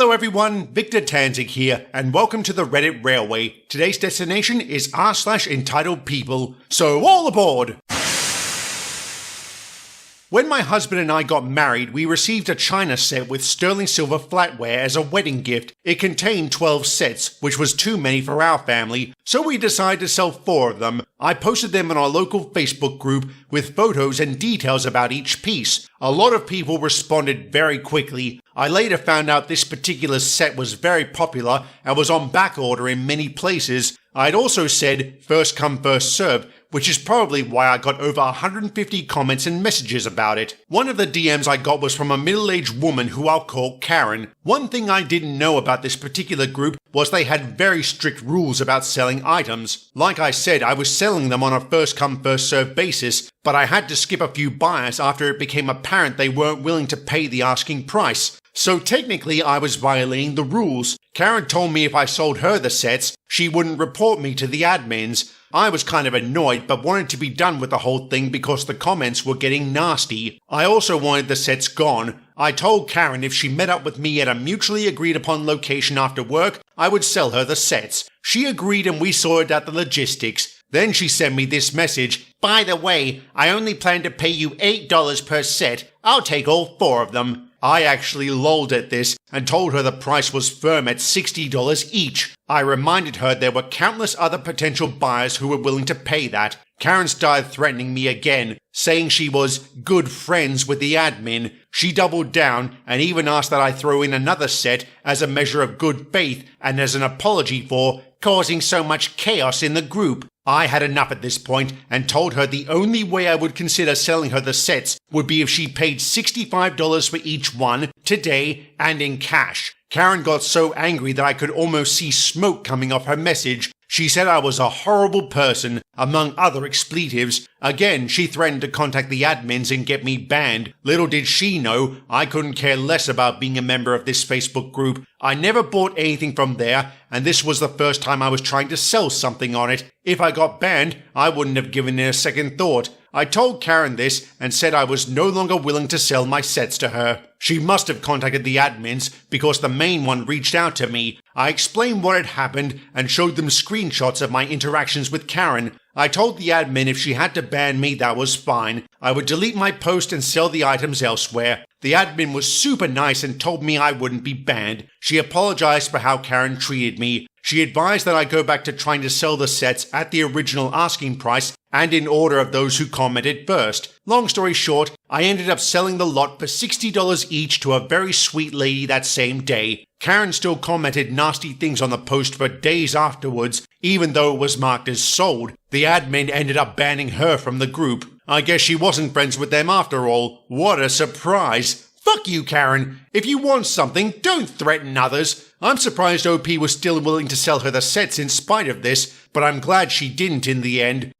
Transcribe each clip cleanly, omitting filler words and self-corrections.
Hello everyone, Victor Tanzig here, and welcome to the Reddit Railway. Today's destination is r/EntitledPeople, so all aboard! When my husband and I got married, we received a china set with sterling silver flatware as a wedding gift. It contained 12 sets, which was too many for our family, so we decided to sell 4 of them. I posted them in our local Facebook group with photos and details about each piece. A lot of people responded very quickly. I later found out this particular set was very popular and was on back order in many places. I'd also said first come first served, which is probably why I got over 150 comments and messages about it. One of the DMs I got was from a middle-aged woman who I'll call Karen. One thing I didn't know about this particular group was they had very strict rules about selling items. Like I said, I was selling them on a first come first served basis, but I had to skip a few buyers after it became apparent they weren't willing to pay the asking price. So technically I was violating the rules. Karen told me if I sold her the sets, she wouldn't report me to the admins. I was kind of annoyed but wanted to be done with the whole thing because the comments were getting nasty. I also wanted the sets gone. I told Karen if she met up with me at a mutually agreed upon location after work, I would sell her the sets. She agreed and we sorted out the logistics. Then she sent me this message. By the way, I only plan to pay you $8 per set. I'll take all 4 of them. I actually lolled at this and told her the price was firm at $60 each. I reminded her there were countless other potential buyers who were willing to pay that. Karen started threatening me again, saying she was good friends with the admin. She doubled down and even asked that I throw in another set as a measure of good faith and as an apology for causing so much chaos in the group. I had enough at this point and told her the only way I would consider selling her the sets would be if she paid $65 for each one, today, and in cash. Karen got so angry that I could almost see smoke coming off her message. She said I was a horrible person, among other expletives. Again, she threatened to contact the admins and get me banned. Little did she know, I couldn't care less about being a member of this Facebook group. I never bought anything from there, and this was the first time I was trying to sell something on it. If I got banned, I wouldn't have given it a second thought. I told Karen this and said I was no longer willing to sell my sets to her. She must have contacted the admins because the main one reached out to me. I explained what had happened and showed them screenshots of my interactions with Karen. I told the admin if she had to ban me, that was fine. I would delete my post and sell the items elsewhere. The admin was super nice and told me I wouldn't be banned. She apologized for how Karen treated me. She advised that I go back to trying to sell the sets at the original asking price and in order of those who commented first. Long story short, I ended up selling the lot for $60 each to a very sweet lady that same day. Karen still commented nasty things on the post for days afterwards, even though it was marked as sold. The admin ended up banning her from the group. I guess she wasn't friends with them after all. What a surprise. Fuck you, Karen. If you want something, don't threaten others. I'm surprised OP was still willing to sell her the sets in spite of this, but I'm glad she didn't in the end.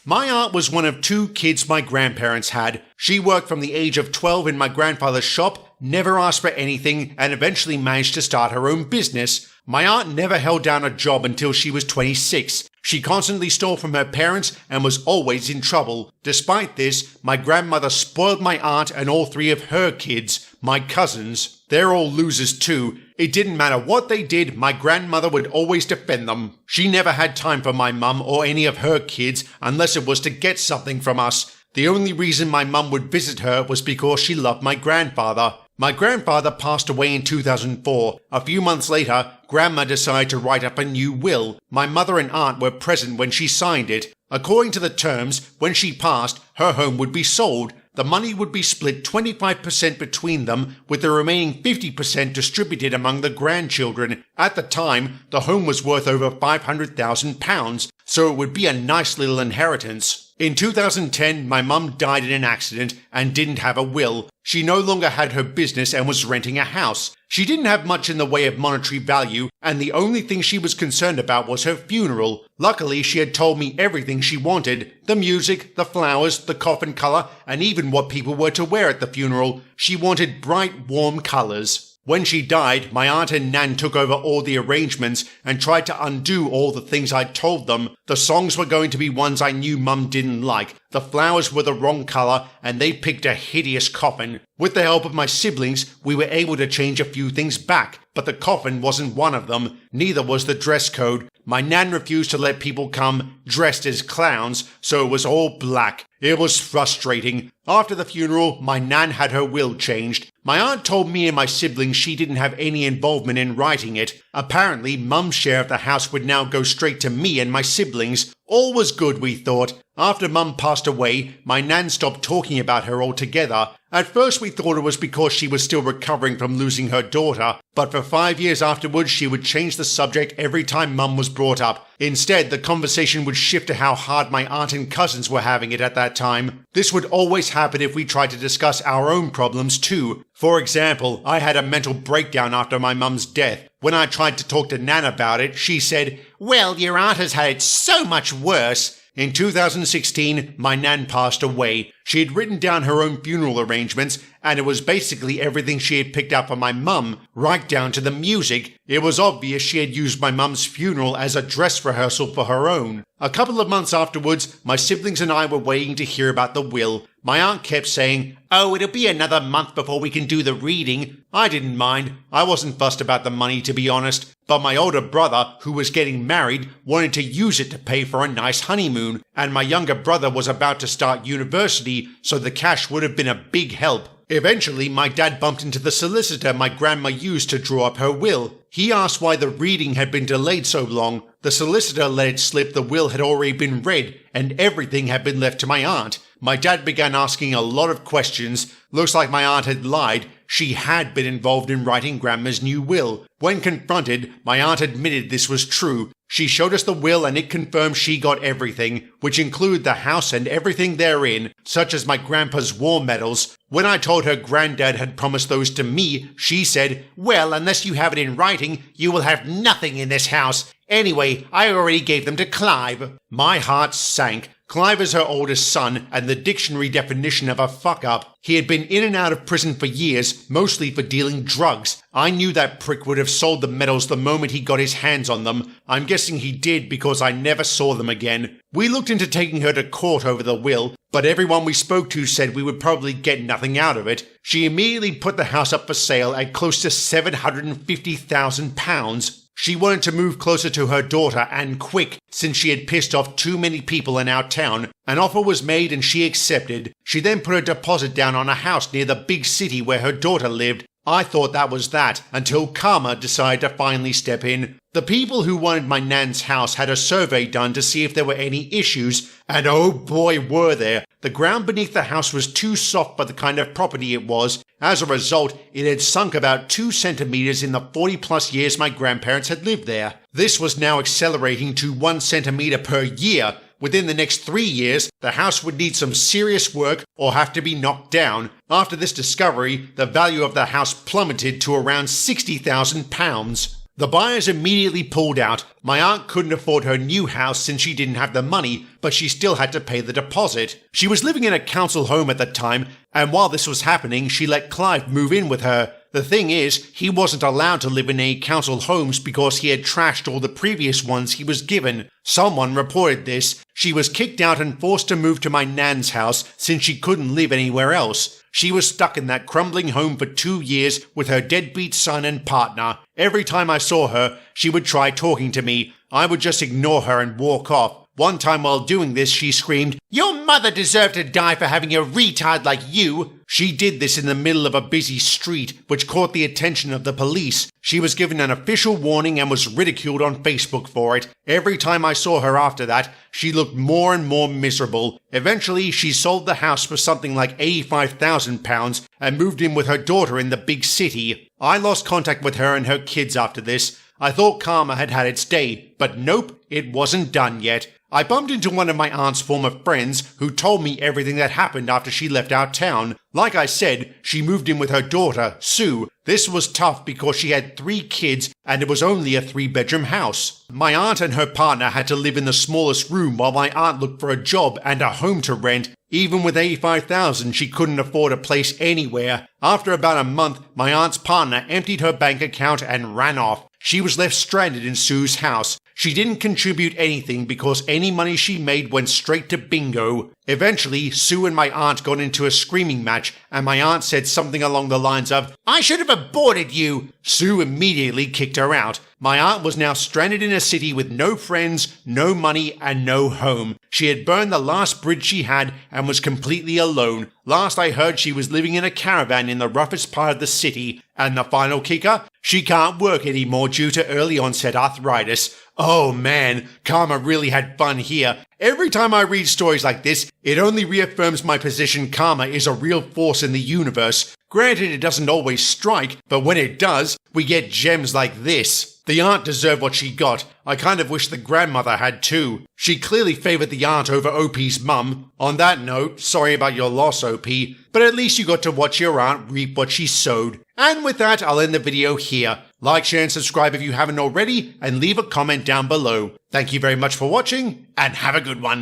My aunt was one of 2 kids my grandparents had. She worked from the age of 12 in my grandfather's shop, never asked for anything, and eventually managed to start her own business. My aunt never held down a job until she was 26. She constantly stole from her parents and was always in trouble. Despite this, my grandmother spoiled my aunt and all 3 of her kids, my cousins. They're all losers too. It didn't matter what they did, my grandmother would always defend them. She never had time for my mum or any of her kids unless it was to get something from us. The only reason my mum would visit her was because she loved my grandfather. My grandfather passed away in 2004. A few months later, Grandma decided to write up a new will. My mother and aunt were present when she signed it. According to the terms, when she passed, her home would be sold. The money would be split 25% between them, with the remaining 50% distributed among the grandchildren. At the time, the home was worth over £500,000, so it would be a nice little inheritance. In 2010, my mum died in an accident and didn't have a will. She no longer had her business and was renting a house. She didn't have much in the way of monetary value, and the only thing she was concerned about was her funeral. Luckily, she had told me everything she wanted. The music, the flowers, the coffin color, and even what people were to wear at the funeral. She wanted bright, warm colors. When she died, my aunt and Nan took over all the arrangements and tried to undo all the things I'd told them. The songs were going to be ones I knew Mum didn't like. The flowers were the wrong color and they picked a hideous coffin. With the help of my siblings, we were able to change a few things back, but the coffin wasn't one of them. Neither was the dress code. My nan refused to let people come dressed as clowns, so it was all black. It was frustrating. After the funeral, my nan had her will changed. My aunt told me and my siblings she didn't have any involvement in writing it. Apparently, Mum's share of the house would now go straight to me and my siblings. All was good, we thought. After Mum passed away, my nan stopped talking about her altogether. At first we thought it was because she was still recovering from losing her daughter, but for 5 years afterwards she would change the subject every time Mum was brought up. Instead, the conversation would shift to how hard my aunt and cousins were having it at that time. This would always happen if we tried to discuss our own problems too. For example, I had a mental breakdown after my mum's death. When I tried to talk to Nan about it, she said, "Well, your aunt has had it so much worse." In 2016, my nan passed away. She had written down her own funeral arrangements, and it was basically everything she had picked up from my mum, right down to the music. It was obvious she had used my mum's funeral as a dress rehearsal for her own. A couple of months afterwards, my siblings and I were waiting to hear about the will. My aunt kept saying, "Oh, it'll be another month before we can do the reading." I didn't mind. I wasn't fussed about the money, to be honest. But my older brother, who was getting married, wanted to use it to pay for a nice honeymoon, and my younger brother was about to start university, so the cash would have been a big help. Eventually, my dad bumped into the solicitor my grandma used to draw up her will. He asked why the reading had been delayed so long. The solicitor let it slip the will had already been read, and everything had been left to my aunt. My dad began asking a lot of questions. Looks like my aunt had lied. She had been involved in writing Grandma's new will. When confronted, my aunt admitted this was true. She showed us the will and it confirmed she got everything, which included the house and everything therein, such as my grandpa's war medals. When I told her granddad had promised those to me, she said, "Well, unless you have it in writing, you will have nothing in this house. Anyway, I already gave them to Clive." My heart sank. Clive is her oldest son and the dictionary definition of a fuck-up. He had been in and out of prison for years, mostly for dealing drugs. I knew that prick would have sold the medals the moment he got his hands on them. I'm guessing he did because I never saw them again. We looked into taking her to court over the will, but everyone we spoke to said we would probably get nothing out of it. She immediately put the house up for sale at close to £750,000. She wanted to move closer to her daughter and quick, since she had pissed off too many people in our town. An offer was made and she accepted. She then put a deposit down on a house near the big city where her daughter lived. I thought that was that, until karma decided to finally step in. The people who wanted my nan's house had a survey done to see if there were any issues, and oh boy were there. The ground beneath the house was too soft for the kind of property it was. As a result, it had sunk about 2 centimeters in the 40-plus years my grandparents had lived there. This was now accelerating to 1 centimeter per year. Within the next 3 years, the house would need some serious work or have to be knocked down. After this discovery, the value of the house plummeted to around £60,000. The buyers immediately pulled out. My aunt couldn't afford her new house since she didn't have the money, but she still had to pay the deposit. She was living in a council home at the time, and while this was happening, she let Clive move in with her. The thing is, he wasn't allowed to live in any council homes because he had trashed all the previous ones he was given. Someone reported this. She was kicked out and forced to move to my nan's house since she couldn't live anywhere else. She was stuck in that crumbling home for 2 years with her deadbeat son and partner. Every time I saw her, she would try talking to me. I would just ignore her and walk off. One time while doing this, she screamed, "Your mother deserved to die for having a retard like you." She did this in the middle of a busy street, which caught the attention of the police. She was given an official warning and was ridiculed on Facebook for it. Every time I saw her after that, she looked more and more miserable. Eventually, she sold the house for something like £85,000 and moved in with her daughter in the big city. I lost contact with her and her kids after this. I thought karma had had its day, but nope, it wasn't done yet. I bumped into one of my aunt's former friends who told me everything that happened after she left our town. Like I said, she moved in with her daughter, Sue. This was tough because she had 3 kids and it was only a 3-bedroom house. My aunt and her partner had to live in the smallest room while my aunt looked for a job and a home to rent. Even with $85,000, she couldn't afford a place anywhere. After about a month, my aunt's partner emptied her bank account and ran off. She was left stranded in Sue's house. She didn't contribute anything because any money she made went straight to bingo. Eventually, Sue and my aunt got into a screaming match, and my aunt said something along the lines of, "I should have aborted you." Sue immediately kicked her out. My aunt was now stranded in a city with no friends, no money, and no home. She had burned the last bridge she had and was completely alone. Last I heard, she was living in a caravan in the roughest part of the city. And the final kicker? She can't work anymore due to early onset arthritis. Oh man, Karma really had fun here. Every time I read stories like this, it only reaffirms my position karma is a real force in the universe. Granted, it doesn't always strike, but when it does, we get gems like this. The aunt deserved what she got. I kind of wish the grandmother had too. She clearly favored the aunt over OP's mum. On that note, sorry about your loss, OP, but at least you got to watch your aunt reap what she sowed. And with that, I'll end the video here. Like, share, and subscribe if you haven't already, and leave a comment down below. Thank you very much for watching, and have a good one.